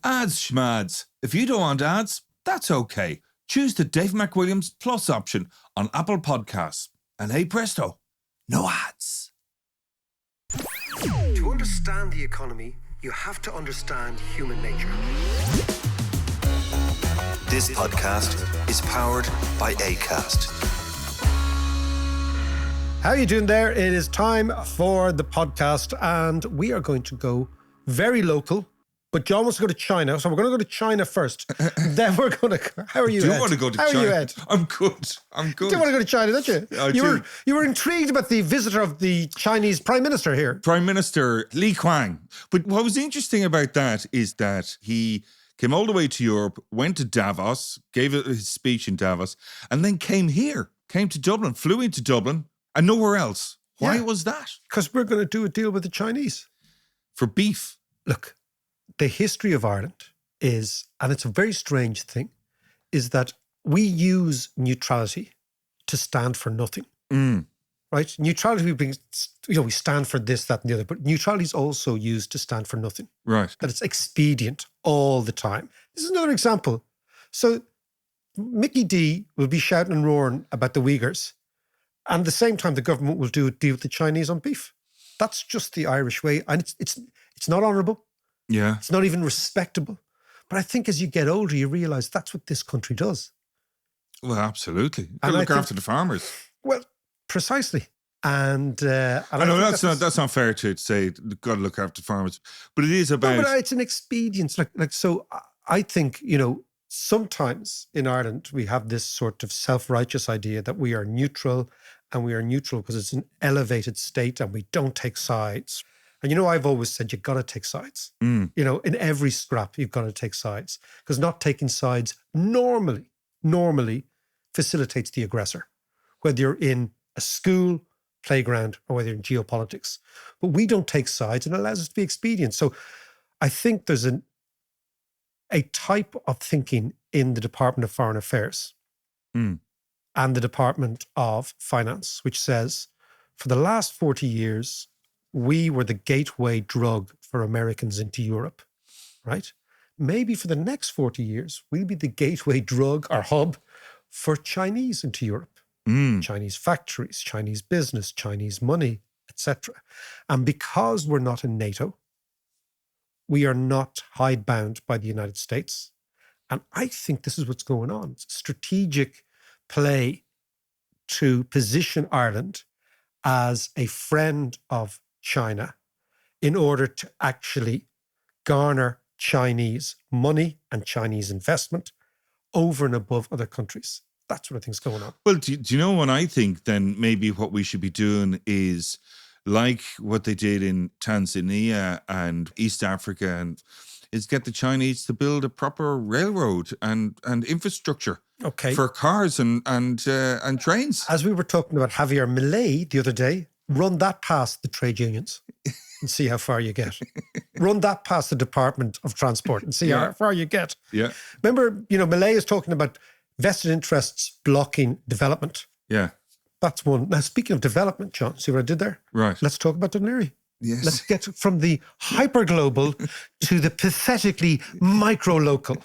Ads schmads. If you don't want ads, that's okay. Choose the Dave McWilliams Plus option on Apple Podcasts. And hey presto, no ads. To understand the economy, you have to understand human nature. This podcast is powered by Acast. How are you doing there? It is time for the podcast, and we are going to go very local. But John wants to go to China, so we're going to go to China first. Then we're going to... How are you, I do Ed? want to go to How China. Are you, Ed? I'm good. You do want to go to China, don't you? I do. You were intrigued about the visitor of the Chinese Prime Minister here. Prime Minister Li Qiang. But what was interesting about that is that he came all the way to Europe, went to Davos, gave his speech in Davos, and then came to Dublin, flew into Dublin, and nowhere else. Why was that? Because we're going to do a deal with the Chinese. For beef. Look, the history of Ireland is, and it's a very strange thing, is that we use neutrality to stand for nothing. Right? Neutrality, we stand for this, that, and the other, but neutrality is also used to stand for nothing. Right. That it's expedient all the time. This is another example. So Mickey D will be shouting and roaring about the Uyghurs, and at the same time the government will do a deal with the Chinese on beef. That's just the Irish way, and it's not honourable. Yeah. It's not even respectable. But I think as you get older, you realise that's what this country does. Well, absolutely. Got to And I look think- after the farmers. Well, precisely. And I know think that's not fair to say. Got to look after farmers, but it is about. No, but it's an expedience. So I think, sometimes in Ireland we have this sort of self-righteous idea that we are neutral, and we are neutral because it's an elevated state and we don't take sides. And I've always said you've got to take sides. In every scrap you've got to take sides, because not taking sides normally facilitates the aggressor, whether you're in a school, playground, or whether you're in geopolitics. But we don't take sides, and it allows us to be expedient. So I think there's a type of thinking in the Department of Foreign Affairs and the Department of Finance, which says for the last 40 years, we were the gateway drug for Americans into Europe, right? Maybe for the next 40 years, we'll be the gateway drug or hub for Chinese into Europe. Chinese factories, Chinese business, Chinese money, etc. And because we're not in NATO, we are not hidebound by the United States. And I think this is what's going on. It's a strategic play to position Ireland as a friend of China in order to actually garner Chinese money and Chinese investment over and above other countries. That's what I think is going on. Well, do you know what I think then maybe what we should be doing is like what they did in Tanzania and East Africa, and is get the Chinese to build a proper railroad and infrastructure for cars and trains. As we were talking about Javier Milei the other day, run that past the trade unions and see how far you get. Run that past the Department of Transport and see how far you get. Yeah. Remember, Milei is talking about vested interests blocking development. Yeah. That's one. Now, speaking of development, John, see what I did there? Right. Let's talk about Dún Laoghaire. Yes. Let's get from the hyper-global to the pathetically micro-local.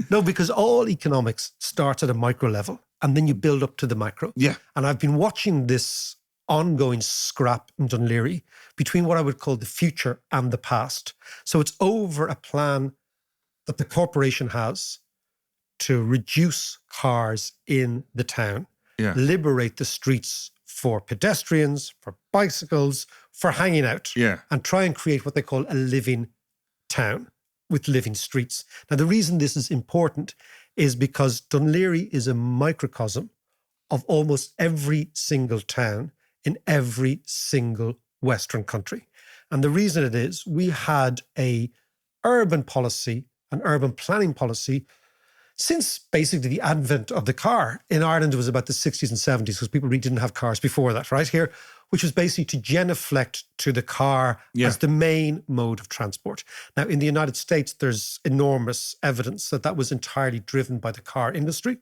No, because all economics starts at a micro level and then you build up to the macro. Yeah. And I've been watching this ongoing scrap in Dún Laoghaire between what I would call the future and the past. So it's over a plan that the corporation has to reduce cars in the town, liberate the streets for pedestrians, for bicycles, for hanging out, and try and create what they call a living town with living streets. Now, the reason this is important is because Dún Laoghaire is a microcosm of almost every single town in every single Western country. And the reason it is, we had an urban policy, an urban planning policy, since basically the advent of the car. In Ireland, it was about the 60s and 70s because people really didn't have cars before that, right here, which was basically to genuflect to the car as the main mode of transport. Now, in the United States, there's enormous evidence that that was entirely driven by the car industry.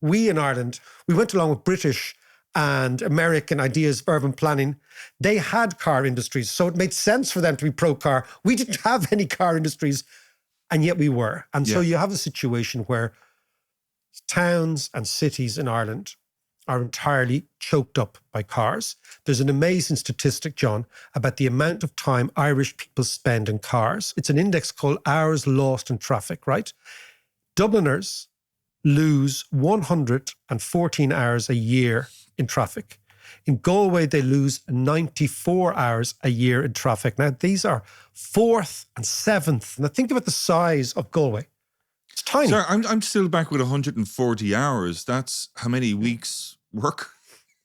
We in Ireland, we went along with British and American ideas of urban planning. They had car industries, so it made sense for them to be pro-car. We didn't have any car industries. And yet we were. And so Yeah. you have a situation where towns and cities in Ireland are entirely choked up by cars. There's an amazing statistic, John, about the amount of time Irish people spend in cars. It's an index called Hours Lost in Traffic, right? Dubliners lose 114 hours a year in traffic. In Galway, they lose 94 hours a year in traffic. Now, these are fourth and seventh. Now, think about the size of Galway. It's tiny. Sorry, I'm still back with 140 hours. That's how many weeks work?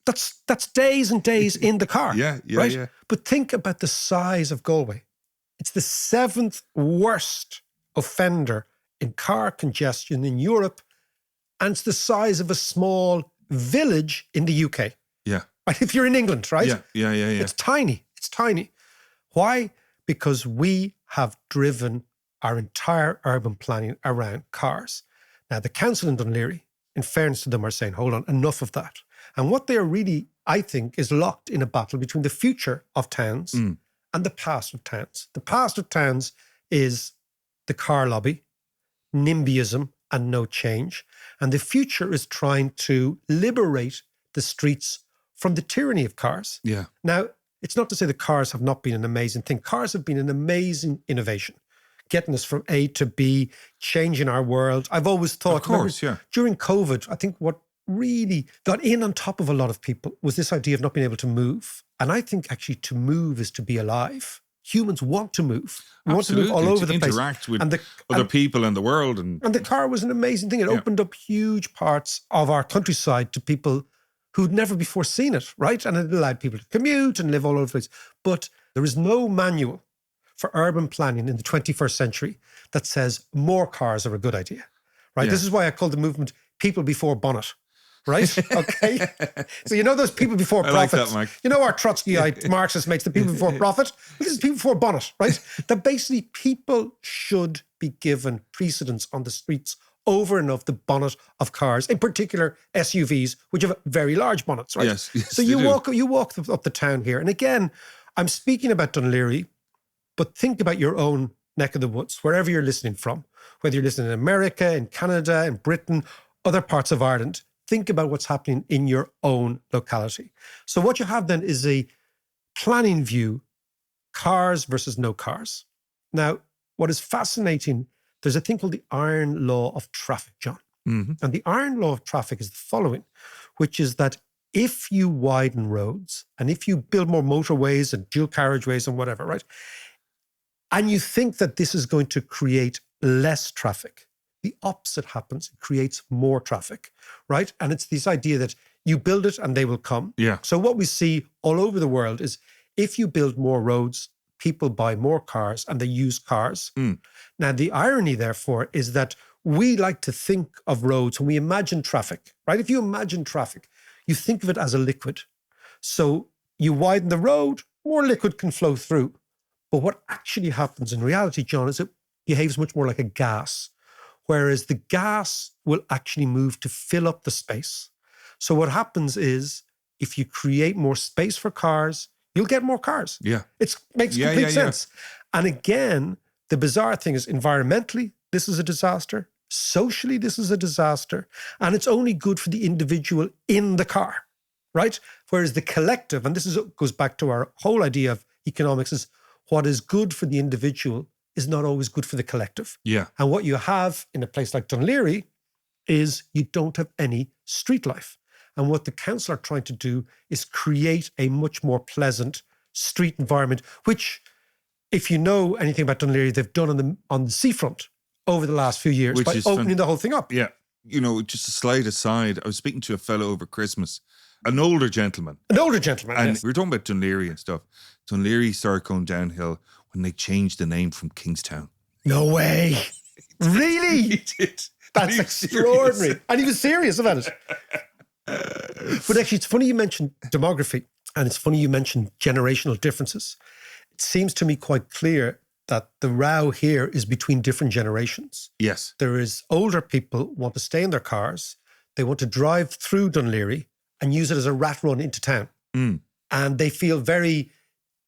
That's days and days in the car. Yeah, right? yeah. But think about the size of Galway. It's the seventh worst offender in car congestion in Europe, and it's the size of a small village in the UK. Yeah. Right? If you're in England, right? Yeah. It's tiny. It's tiny. Why? Because we have driven our entire urban planning around cars. Now, the council in Dún Laoghaire, in fairness to them, are saying, hold on, enough of that. And what they are really, I think, is locked in a battle between the future of towns and the past of towns. The past of towns is the car lobby, NIMBYism, and no change. And the future is trying to liberate the streets from the tyranny of cars. Yeah. Now, it's not to say that cars have not been an amazing thing. Cars have been an amazing innovation, getting us from A to B, changing our world. I've always thought, Of course, yeah. during COVID, I think what really got in on top of a lot of people was this idea of not being able to move. And I think actually to move is to be alive. Humans want to move. We want to move all over the place. Interact with And other people in the world. And the car was an amazing thing. It opened up huge parts of our countryside to people who'd never before seen it, right? And it allowed people to commute and live all over the place. But there is no manual for urban planning in the 21st century that says more cars are a good idea, right? Yeah. This is why I call the movement people before Bonnet, right? Okay. So you know those people before I like profits. that, Mike. You know our Trotskyite Marxist mates, the people before profit. This is people before Bonnet, right? That basically people should be given precedence on the streets over and above the bonnet of cars, in particular SUVs, which have very large bonnets, right? Yes, so they you do. walk up the town here, and again, I'm speaking about Dún Laoghaire, but think about your own neck of the woods, wherever you're listening from, whether you're listening in America, in Canada, in Britain, other parts of Ireland. Think about what's happening in your own locality. So what you have then is a planning view, cars versus no cars. Now, what is fascinating, there's a thing called the iron law of traffic, John. Mm-hmm. And the iron law of traffic is the following, which is that if you widen roads and if you build more motorways and dual carriageways and whatever, right? And you think that this is going to create less traffic, the opposite happens. It creates more traffic, right? And it's this idea that you build it and they will come. Yeah. So what we see all over the world is if you build more roads, people buy more cars and they use cars. Now, the irony, therefore, is that we like to think of roads when we imagine traffic, right? If you imagine traffic, you think of it as a liquid. So you widen the road, more liquid can flow through. But what actually happens in reality, John, is it behaves much more like a gas, whereas the gas will actually move to fill up the space. So what happens is if you create more space for cars, you'll get more cars. Yeah. It makes complete sense. And again, the bizarre thing is environmentally, this is a disaster. Socially, this is a disaster. And it's only good for the individual in the car, right? Whereas the collective, and goes back to our whole idea of economics, is what is good for the individual is not always good for the collective. Yeah. And what you have in a place like Dún Laoghaire is you don't have any street life. And what the council are trying to do is create a much more pleasant street environment, which, if you know anything about Dún Laoghaire, they've done on the seafront over the last few years by opening the whole thing up. Yeah. You know, just a slight aside, I was speaking to a fellow over Christmas, an older gentleman. An older gentleman, And yes. we were talking about Dún Laoghaire and stuff. Dún Laoghaire started going downhill when they changed the name from Kingstown. No way. Really? He did. That's He was extraordinary. serious. And he was serious about it. But actually, it's funny you mentioned demography, and it's funny you mentioned generational differences. It seems to me quite clear that the row here is between different generations. Yes. There is older people want to stay in their cars. They want to drive through Dún Laoghaire and use it as a rat run into town. And they feel very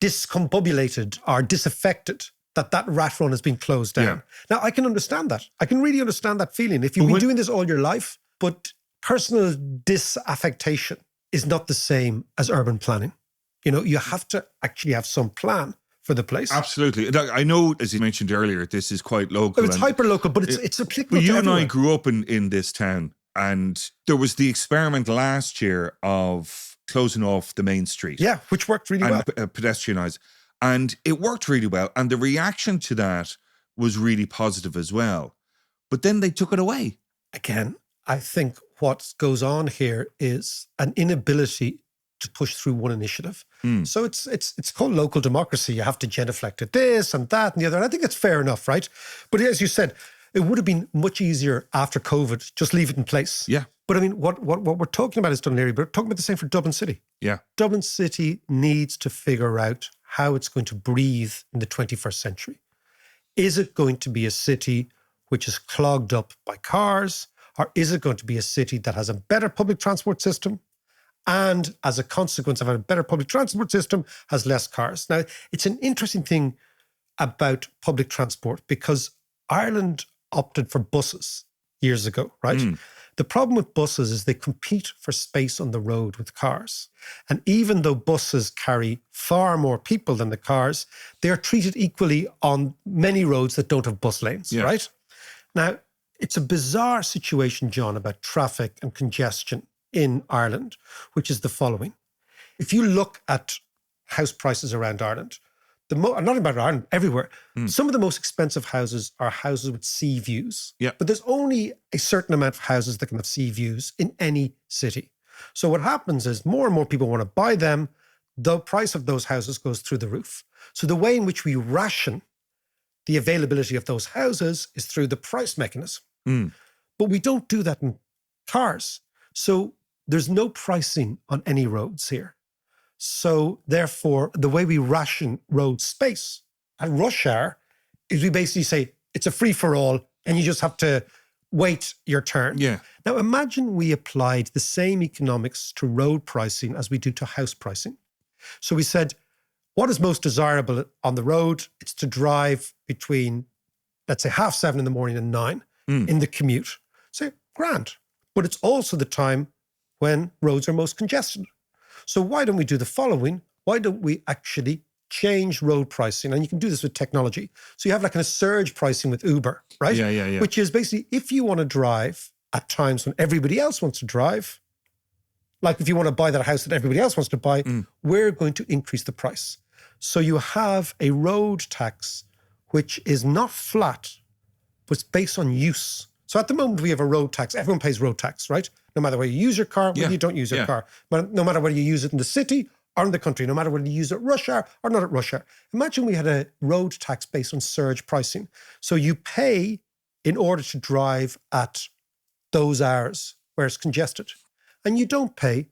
discombobulated or disaffected that rat run has been closed down. Yeah. Now, I can understand that. I can really understand that feeling. If you've been doing this all your life, but personal disaffectation is not the same as urban planning. You know, you have to actually have some plan for the place. Absolutely. I know, as you mentioned earlier, this is quite local. It's hyper-local, but it's applicable But to you and everywhere. I grew up in this town, and there was the experiment last year of closing off the main street. Yeah, which worked really well. And pedestrianise. And it worked really well. And the reaction to that was really positive as well. But then they took it away. Again, I think what goes on here is an inability to push through one initiative. So it's called local democracy. You have to genuflect at this and that and the other. And I think it's fair enough, right? But as you said, it would have been much easier after COVID, just leave it in place. Yeah. But I mean, what we're talking about is Dublin area, but we're talking about the same for Dublin City. Yeah. Dublin City needs to figure out how it's going to breathe in the 21st century. Is it going to be a city which is clogged up by cars, or is it going to be a city that has a better public transport system and as a consequence of having a better public transport system has less cars? Now, it's an interesting thing about public transport because Ireland opted for buses years ago, right? The problem with buses is they compete for space on the road with cars. And even though buses carry far more people than the cars, they are treated equally on many roads that don't have bus lanes, right? Now, it's a bizarre situation, John, about traffic and congestion in Ireland, which is the following. If you look at house prices around Ireland, not about Ireland, everywhere, some of the most expensive houses are houses with sea views. Yeah. But there's only a certain amount of houses that can have sea views in any city. So what happens is more and more people want to buy them. The price of those houses goes through the roof. So the way in which we ration the availability of those houses is through the price mechanism. But we don't do that in cars. So there's no pricing on any roads here. So therefore, the way we ration road space at rush hour is we basically say it's a free-for-all and you just have to wait your turn. Yeah. Now imagine we applied the same economics to road pricing as we do to house pricing. So we said, what is most desirable on the road? It's to drive between, let's say, 7:30 in the morning and 9 in the commute. Say, grand. But it's also the time when roads are most congested. So why don't we do the following? Why don't we actually change road pricing? And you can do this with technology. So you have like a surge pricing with Uber, right? Yeah. Which is basically if you want to drive at times when everybody else wants to drive, like if you want to buy that house that everybody else wants to buy, we're going to increase the price. So you have a road tax which is not flat, but it's based on use. So at the moment we have a road tax. Everyone pays road tax, right? No matter whether you use your car, whether you don't use your car. But no matter whether you use it in the city or in the country, no matter whether you use it at rush hour or not at rush hour. Imagine we had a road tax based on surge pricing. So you pay in order to drive at those hours where it's congested. And you don't pay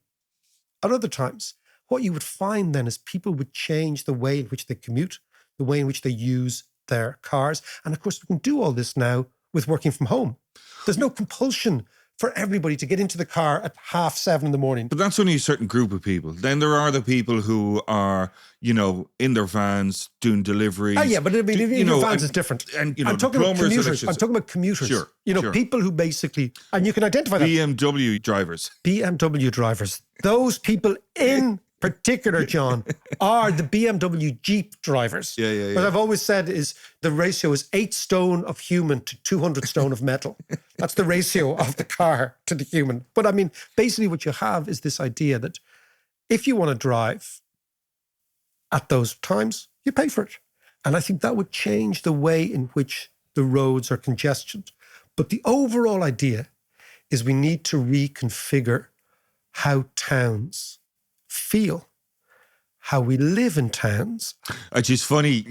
at other times. What you would find then is people would change the way in which they commute, the way in which they use their cars. And of course, we can do all this now with working from home. There's no compulsion for everybody to get into the car at 7:30 in the morning. But that's only a certain group of people. Then there are the people who are, in their vans doing deliveries. Yeah, but I mean, in your vans is different. And, I'm talking about commuters. I'm talking about commuters. Sure. People who basically, and you can identify that. BMW drivers. BMW drivers. Those people in particular, John, are the BMW Jeep drivers. Yeah. What I've always said is the ratio is 8 stone of human to 200 stone of metal. That's the ratio of the car to the human. But I mean, basically what you have is this idea that if you want to drive at those times, you pay for it. And I think that would change the way in which the roads are congested. But the overall idea is we need to reconfigure how towns feel, how we live in towns. Which is funny,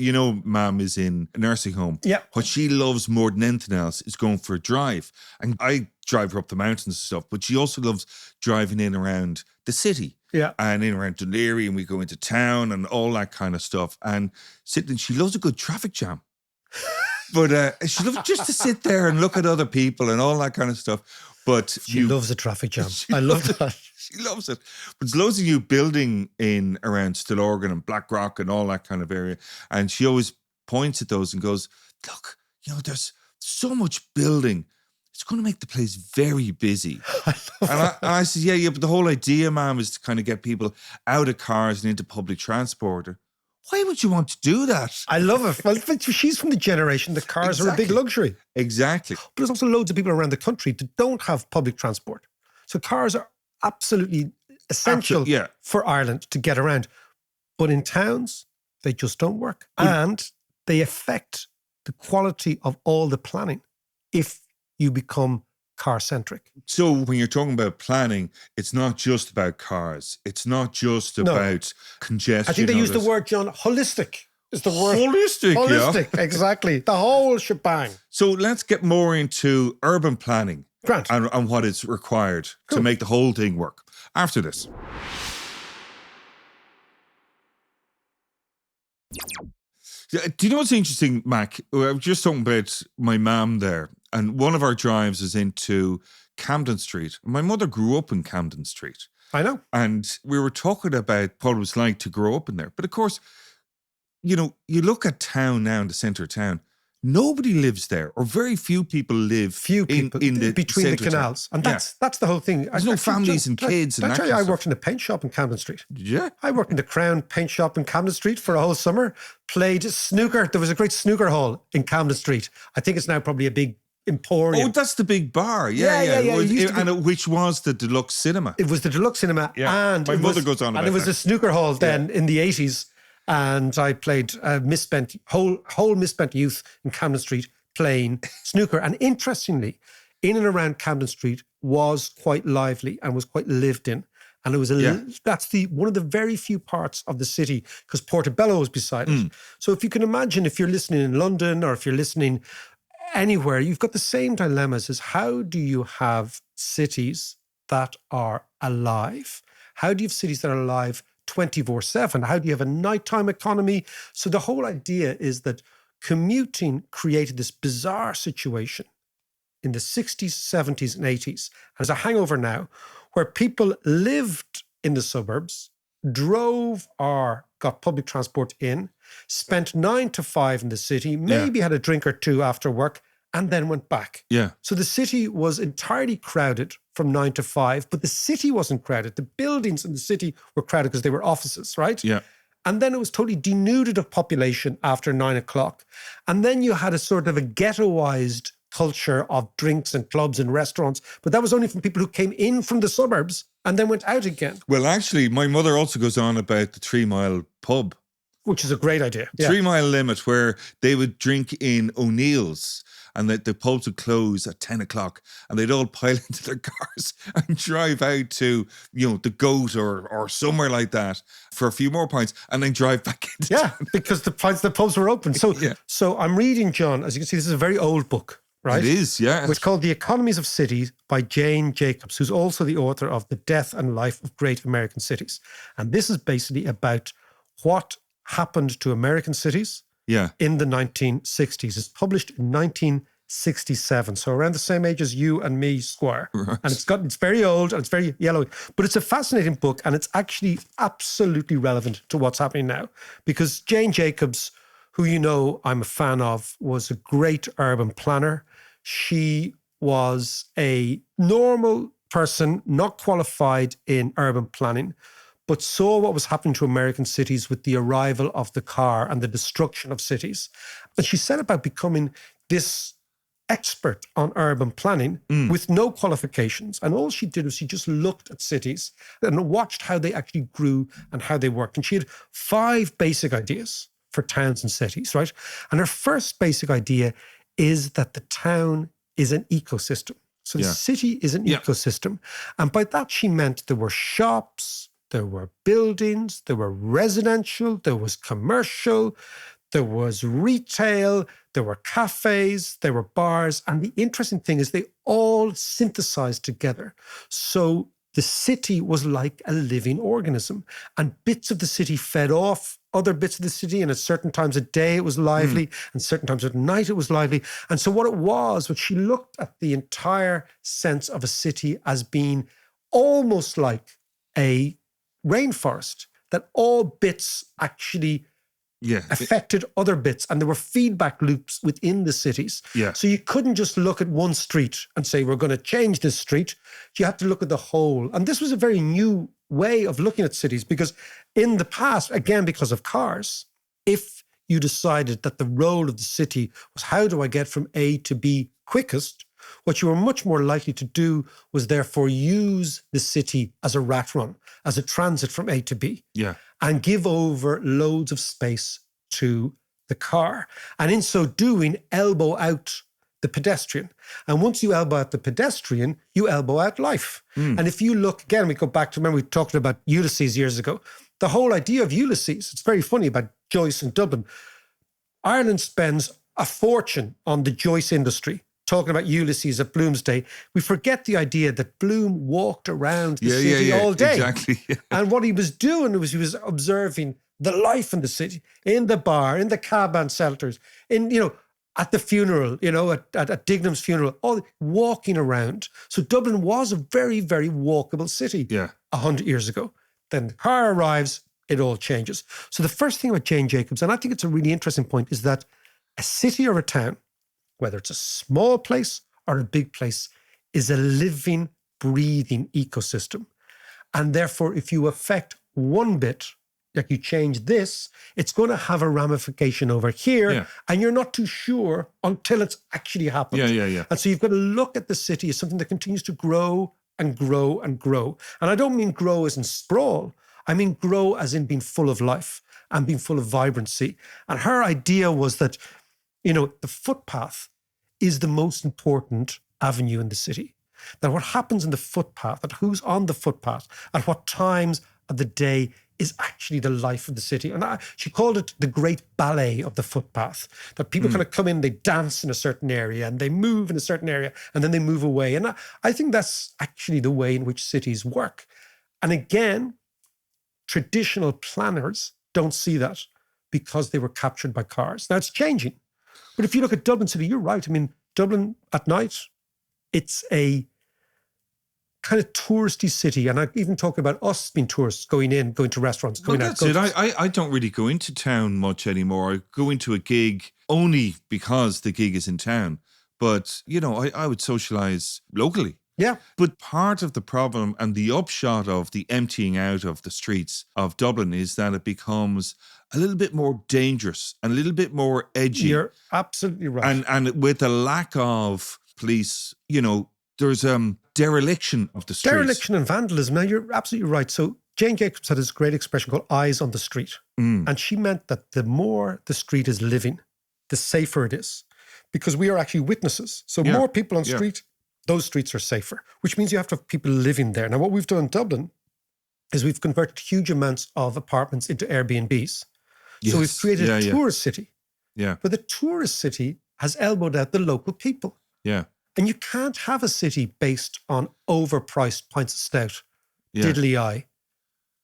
Mum is in a nursing home. Yeah. What she loves more than anything else is going for a drive. And I drive her up the mountains and stuff, but she also loves driving in around the city. Yeah. And in around Dunleary, and we go into town and all that kind of stuff. And she loves a good traffic jam. But she loves just to sit there and look at other people and all that kind of stuff. But she loves a traffic jam. I love that. She loves it. But there's loads of you building in around Stillorgan and Blackrock and all that kind of area. And she always points at those and goes, look, there's so much building. It's going to make the place very busy. And I said, yeah, but the whole idea, ma'am, is to kind of get people out of cars and into public transport. Why would you want to do that? I love it. Well, she's from the generation that cars are a big luxury. Exactly. But there's also loads of people around the country that don't have public transport. So cars are absolutely essential for Ireland to get around. But in towns, they just don't work. And they affect the quality of all the planning if you become car-centric. So when you're talking about planning, it's not just about cars. It's not just about congestion. I think they use the word, John, holistic is the word. Holistic, exactly. The whole shebang. So let's get more into urban planning and what is required to make the whole thing work after this. Do you know what's interesting, Mac? I was just talking about my mum there, and one of our drives is into Camden Street. My mother grew up in Camden Street. I know. And we were talking about what it was like to grow up in there. But of course, you look at town now, in the centre of town, nobody lives there, or very few people live in the between the canals. And that's the whole thing. There's no families and kids. I tell you, I worked in a paint shop in Camden Street. Did you? I worked in the Crown paint shop in Camden Street for a whole summer, played snooker. There was a great snooker hall in Camden Street. I think it's now probably a big emporium. Oh, that's the big bar. Yeah. Which was the Deluxe Cinema. It was the Deluxe Cinema. Yeah. And my mother goes on about it was that. a snooker hall then in the 80s. And I played whole misspent youth in Camden Street playing snooker. And interestingly, in and around Camden Street was quite lively and was quite lived in. And it was that's one of the very few parts of the city, because Portobello was beside it. So if you can imagine, if you're listening in London or if you're listening anywhere, you've got the same dilemmas as how do you have cities that are alive? How do you have cities that are alive 24/7? How do you have a nighttime economy? So the whole idea is that commuting created this bizarre situation in the 60s, 70s, and 80s. And there's a hangover now where people lived in the suburbs, drove or got public transport in, spent 9 to 5 in the city, maybe had a drink or two after work, and then went back. Yeah. So the city was entirely crowded from 9 to 5, but the city wasn't crowded. The buildings in the city were crowded because they were offices, right? Yeah. And then it was totally denuded of population after 9 o'clock. And then you had a sort of a ghettoized culture of drinks and clubs and restaurants, but that was only from people who came in from the suburbs and then went out again. Well, actually, my mother also goes on about the 3 Mile pub. Which is a great idea. 3 Mile limit, where they would drink in O'Neill's and that the pubs would close at 10 o'clock and they'd all pile into their cars and drive out to, the Goat or somewhere like that for a few more pints and then drive back into town. Because the pubs were open. So I'm reading, John, as you can see, this is a very old book, right? It is, yeah. It's called The Economies of Cities by Jane Jacobs, who's also the author of The Death and Life of Great American Cities. And this is basically about what happened to American cities in the 1960s. It's published in 1967, so around the same age as you and me, Squire. Right. And it's very old and it's very yellow, but it's a fascinating book and it's actually absolutely relevant to what's happening now. Because Jane Jacobs, who I'm a fan of, was a great urban planner. She was a normal person, not qualified in urban planning, but saw what was happening to American cities with the arrival of the car and the destruction of cities. And she set about becoming this expert on urban planning with no qualifications. And all she did was she just looked at cities and watched how they actually grew and how they worked. And she had 5 basic ideas for towns and cities, right? And her first basic idea is that the town is an ecosystem. So the city is an ecosystem. And by that she meant there were shops, there were buildings, there were residential, there was commercial, there was retail, there were cafes, there were bars. And the interesting thing is they all synthesized together. So the city was like a living organism. And bits of the city fed off other bits of the city. And at certain times of day, it was lively. And certain times at night, it was lively. And so what she looked at the entire sense of a city as being almost like a rainforest, that all bits actually Yeah. affected other bits, and there were feedback loops within the cities. Yeah. So you couldn't just look at one street and say, we're going to change this street. You had to look at the whole. And this was a very new way of looking at cities, because in the past, again, because of cars, if you decided that the role of the city was how do I get from A to B quickest, what you were much more likely to do was therefore use the city as a rat run, as a transit from A to B. Yeah. And give over loads of space to the car. And in so doing, elbow out the pedestrian. And once you elbow out the pedestrian, you elbow out life. And if you look, again, we go back to, remember we talked about Ulysses years ago. The whole idea of Ulysses, it's very funny about Joyce in Dublin. Ireland spends a fortune on the Joyce industry, talking about Ulysses at Bloomsday. We forget the idea that Bloom walked around the city all day. Exactly. Yeah. And what he was doing was he was observing the life in the city, in the bar, in the caban shelters, in, at the funeral, at Digname's funeral, all walking around. So Dublin was a very, very walkable city 100 years ago. Then the car arrives, it all changes. So the first thing about Jane Jacobs, and I think it's a really interesting point, is that a city or a town, whether it's a small place or a big place, is a living, breathing ecosystem. And therefore, if you affect one bit, like you change this, it's going to have a ramification over here, and you're not too sure until it's actually happened. And so you've got to look at the city as something that continues to grow and grow and grow. And I don't mean grow as in sprawl. I mean grow as in being full of life and being full of vibrancy. And her idea was that, the footpath is the most important avenue in the city. That what happens in the footpath, that who's on the footpath, at what times of the day is actually the life of the city. And she called it the great ballet of the footpath, that people kind of come in, they dance in a certain area and they move in a certain area and then they move away. And I think that's actually the way in which cities work. And again, traditional planners don't see that because they were captured by cars. Now it's changing. But if you look at Dublin City, you're right. I mean, Dublin at night, it's a kind of touristy city. And I even talk about us being tourists, going to restaurants, going out. That's it. I don't really go into town much anymore. I go into a gig only because the gig is in town. But, I would socialize locally. Yeah. But part of the problem and the upshot of the emptying out of the streets of Dublin is that it becomes a little bit more dangerous and a little bit more edgy. You're absolutely right. And with a lack of police, there's dereliction of the streets. Dereliction and vandalism. Now, you're absolutely right. So Jane Jacobs had this great expression called eyes on the street. And she meant that the more the street is living, the safer it is. Because we are actually witnesses. So more people on street, those streets are safer, which means you have to have people living there. Now, what we've done in Dublin is we've converted huge amounts of apartments into Airbnbs. Yes. So we've created a tourist city. Yeah. But the tourist city has elbowed out the local people. Yeah. And you can't have a city based on overpriced pints of stout, diddly eye,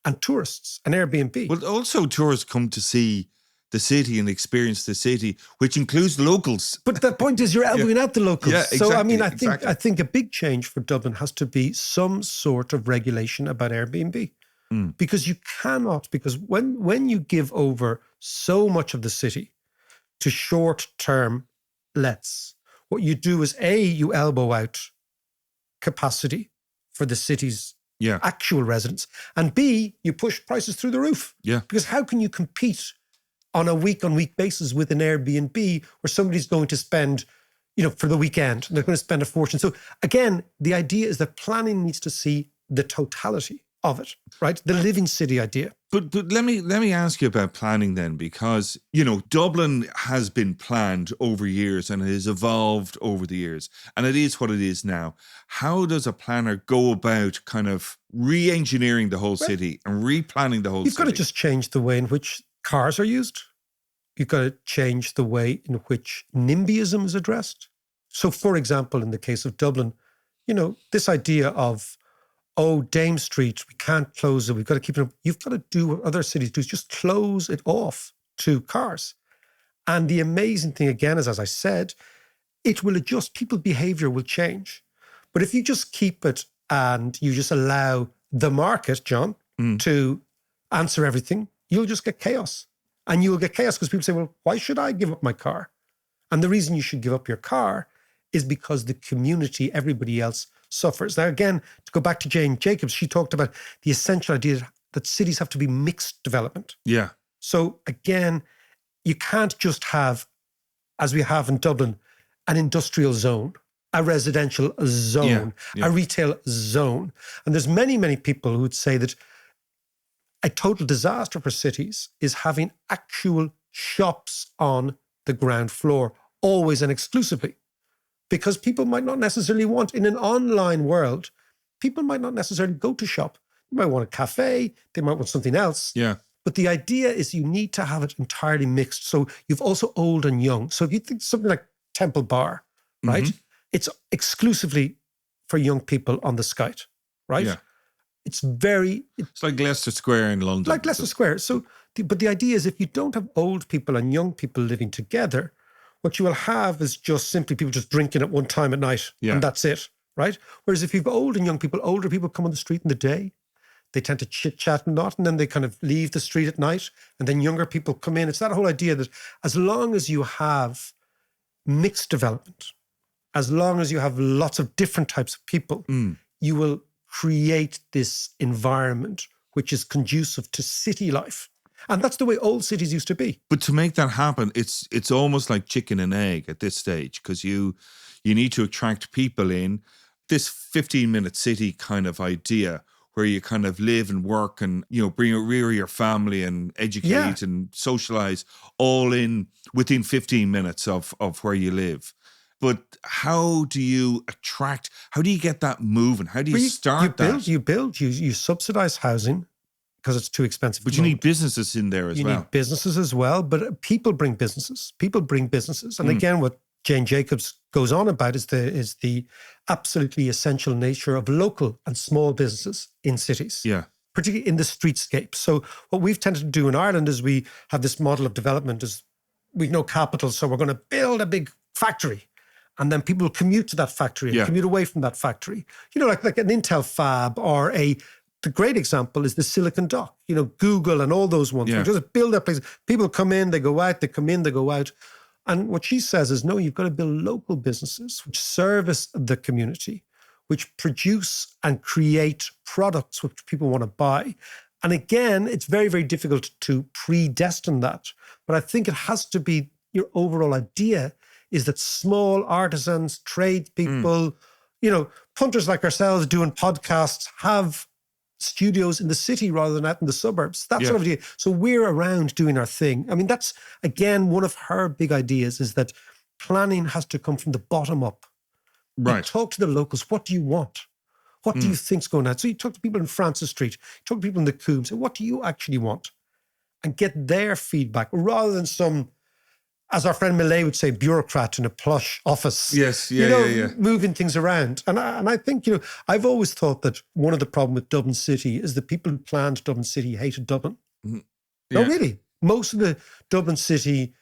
and tourists, and Airbnb. Well, also tourists come to see the city and experience the city, which includes locals. But the point is you're elbowing out the locals. Yeah, exactly, so, I mean, I think a big change for Dublin has to be some sort of regulation about Airbnb. Because you cannot, because when you give over so much of the city to short-term lets, what you do is A, you elbow out capacity for the city's actual residents, and B, you push prices through the roof. Yeah. Because how can you compete on a week-on-week basis with an Airbnb where somebody's going to spend, for the weekend, and they're going to spend a fortune. So again, the idea is that planning needs to see the totality of it, right? The living city idea. But let me ask you about planning then, because, Dublin has been planned over years and it has evolved over the years, and it is what it is now. How does a planner go about kind of re-engineering the whole city and replanning the whole city? You've got to just change the way in which cars are used. You've got to change the way in which NIMBYism is addressed. So, for example, in the case of Dublin, this idea of, Dame Street, we can't close it, we've got to keep it up. You've got to do what other cities do, is just close it off to cars. And the amazing thing, again, is, as I said, it will adjust, people's behavior will change. But if you just keep it and you just allow the market, John, to answer everything, you'll just get chaos. And you will get chaos because people say, well, why should I give up my car? And the reason you should give up your car is because the community, everybody else suffers. Now, again, to go back to Jane Jacobs, she talked about the essential idea that cities have to be mixed development. Yeah. So again, you can't just have, as we have in Dublin, an industrial zone, a residential zone, a retail zone. And there's many, many people who would say that a total disaster for cities is having actual shops on the ground floor, always and exclusively. Because people might not necessarily want, in an online world, people might not necessarily go to shop. They might want a cafe, they might want something else. Yeah. But the idea is you need to have it entirely mixed. So you've also old and young. So if you think something like Temple Bar, right? Mm-hmm. It's exclusively for young people on the Skite, right? Yeah. It's like Leicester Square in London. like Leicester Square. So, but the idea is if you don't have old people and young people living together, what you will have is just simply people just drinking at one time at night, and that's it, right? Whereas if you've old and young people, older people come on the street in the day, they tend to chit-chat and not, and then they kind of leave the street at night, and then younger people come in. It's that whole idea that as long as you have mixed development, as long as you have lots of different types of people, you will create this environment which is conducive to city life. And that's the way old cities used to be. But to make that happen, it's almost like chicken and egg at this stage, because you need to attract people in. This 15-minute city kind of idea where you kind of live and work and, rear your family and educate and socialize all in within 15 minutes of where you live. But how do you get that moving? How do you start that? You subsidize housing because it's too expensive. But you need businesses in there as well. You need businesses as well, but people bring businesses. And again, what Jane Jacobs goes on about is the absolutely essential nature of local and small businesses in cities. Yeah. Particularly in the streetscape. So what we've tended to do in Ireland is we have this model of development is we've no capital, so we're going to build a big factory. And then people will commute to that factory and commute away from that factory. Like an Intel fab or the great example is the Silicon Dock, Google and all those ones. Yeah. Just build that place. People come in, they go out, they come in, they go out. And what she says is, no, you've got to build local businesses which service the community, which produce and create products which people want to buy. And again, it's very, very difficult to predestine that. But I think it has to be your overall idea is that small artisans, tradespeople, punters like ourselves doing podcasts have studios in the city rather than out in the suburbs. That's sort of idea. So we're around doing our thing. I mean, that's, again, one of her big ideas is that planning has to come from the bottom up. Right. You talk to the locals. What do you want? What do you think's going on? So you talk to people in Francis Street, you talk to people in the Coombs, say, what do you actually want? And get their feedback rather than some, as our friend Millet would say, bureaucrat in a plush office. Yes, moving things around. And I think, I've always thought that one of the problems with Dublin City is the people who planned Dublin City hated Dublin. Yeah. No, really. Most of the Dublin City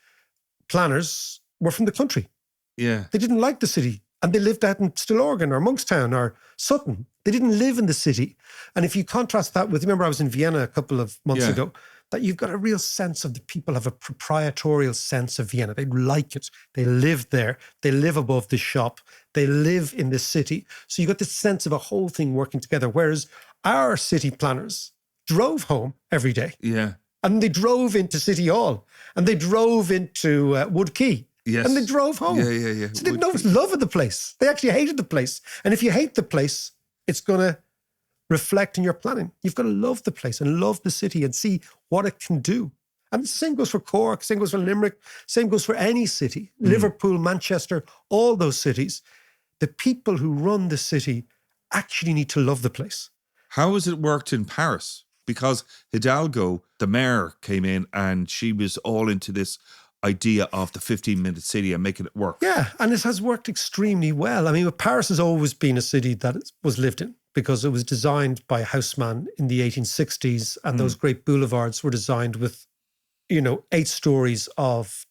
planners were from the country. Yeah. They didn't like the city. And they lived out in Stillorgan or Monkstown or Sutton. They didn't live in the city. And if you contrast that with, remember I was in Vienna a couple of months ago, that you've got a real sense of the people have a proprietorial sense of Vienna. They like it. They live there. They live above the shop. They live in the city. So you got this sense of a whole thing working together. Whereas our city planners drove home every day. Yeah. And they drove into City Hall. And they drove into Wood Quay. Yes. And they drove home. Yeah. So they didn't know love of the place. They actually hated the place. And if you hate the place, it's going to reflect in your planning. You've got to love the place and love the city and see what it can do. And the same goes for Cork, same goes for Limerick, same goes for any city. Liverpool, Manchester, all those cities. The people who run the city actually need to love the place. How has it worked in Paris? Because Hidalgo, the mayor, came in and she was all into this idea of the 15-minute city and making it work. Yeah, and it has worked extremely well. I mean, Paris has always been a city that was lived in because it was designed by a houseman in the 1860s, and those great boulevards were designed with, 8 stories of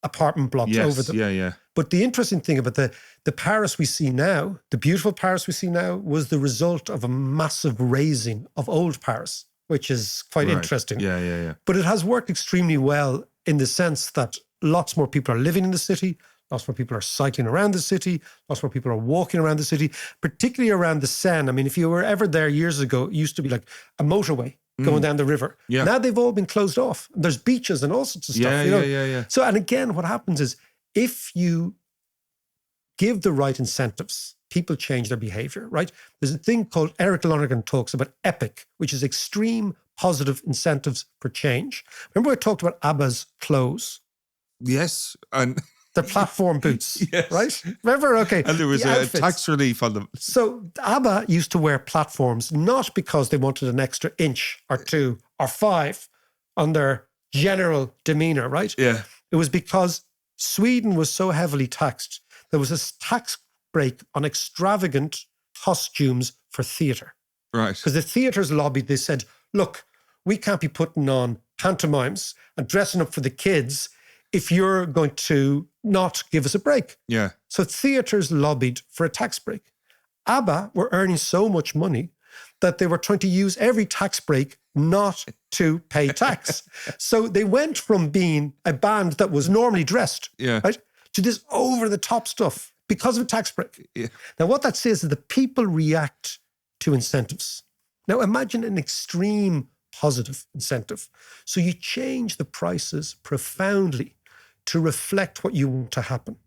apartment blocks over them. Yeah. But the interesting thing about the Paris we see now, the beautiful Paris we see now, was the result of a massive razing of old Paris. which is quite Right. interesting. Yeah. But it has worked extremely well in the sense that lots more people are living in the city, lots more people are cycling around the city, lots more people are walking around the city, particularly around the Seine. I mean, if you were ever there years ago, it used to be like a motorway going down the river. Yeah. Now they've all been closed off. There's beaches and all sorts of stuff. Yeah. So, and again, what happens is if you give the right incentives, people change their behavior, right? There's a thing called, Eric Lonergan talks about EPIC, which is extreme positive incentives for change. Remember I talked about ABBA's clothes? Yes. And The platform boots, Yes. right? Remember? Okay. and there was the a outfits. tax relief on them. So ABBA used to wear platforms not because they wanted an extra inch or 2 or 5 on their general demeanor, right? Yeah. It was because Sweden was so heavily taxed. There was a tax break on extravagant costumes for theatre. Right. Because the theatres lobbied, they said, look, we can't be putting on pantomimes and dressing up for the kids if you're going to not give us a break. Yeah. So theatres lobbied for a tax break. ABBA were earning so much money that they were trying to use every tax break not to pay tax. So they went from being a band that was normally dressed, Yeah. right, to this over-the-top stuff because of a tax break. Yeah. Now, what that says is that people react to incentives. Now, imagine an extreme positive incentive. So you change the prices profoundly to reflect what you want to happen.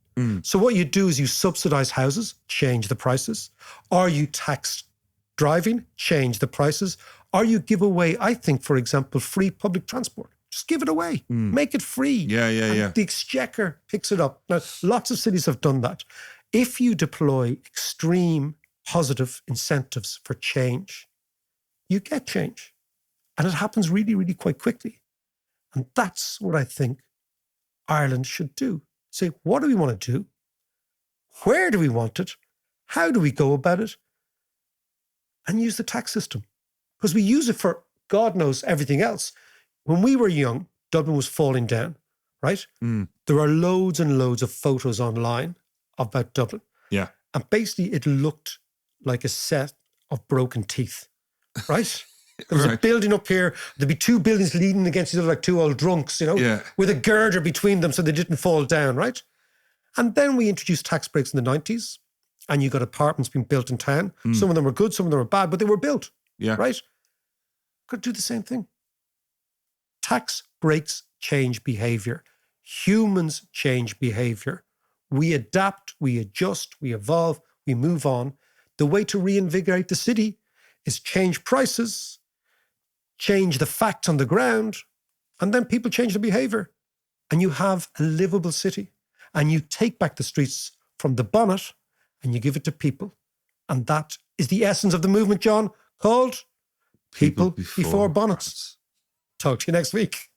So what you do is you subsidize houses, change the prices, or you tax driving, change the prices, or you give away, I think, for example, free public transport. Just give it away. Make it free. Yeah. And the exchequer picks it up. Now, lots of cities have done that. If you deploy extreme positive incentives for change, you get change. And it happens really, really quite quickly. And that's what I think Ireland should do. Say, what do we want to do? Where do we want it? How do we go about it? And use the tax system. Because we use it for God knows everything else. When we were young, Dublin was falling down, right? There are loads and loads of photos online about Dublin. Yeah. And basically it looked like a set of broken teeth, right? There was a Right. building up here. There'd be 2 buildings leaning against each other like 2 old drunks, Yeah. with a girder between them so they didn't fall down, right? And then we introduced tax breaks in the 90s and you got apartments being built in town. Some of them were good, some of them were bad, but they were built, Yeah. right? Could do the same thing. Tax breaks change behavior. Humans change behavior. We adapt, we adjust, we evolve, we move on. The way to reinvigorate the city is change prices, change the facts on the ground, and then people change their behavior. And you have a livable city. And you take back the streets from the bonnet and you give it to people. And that is the essence of the movement, John, called People Before Bonnets. Talk to you next week.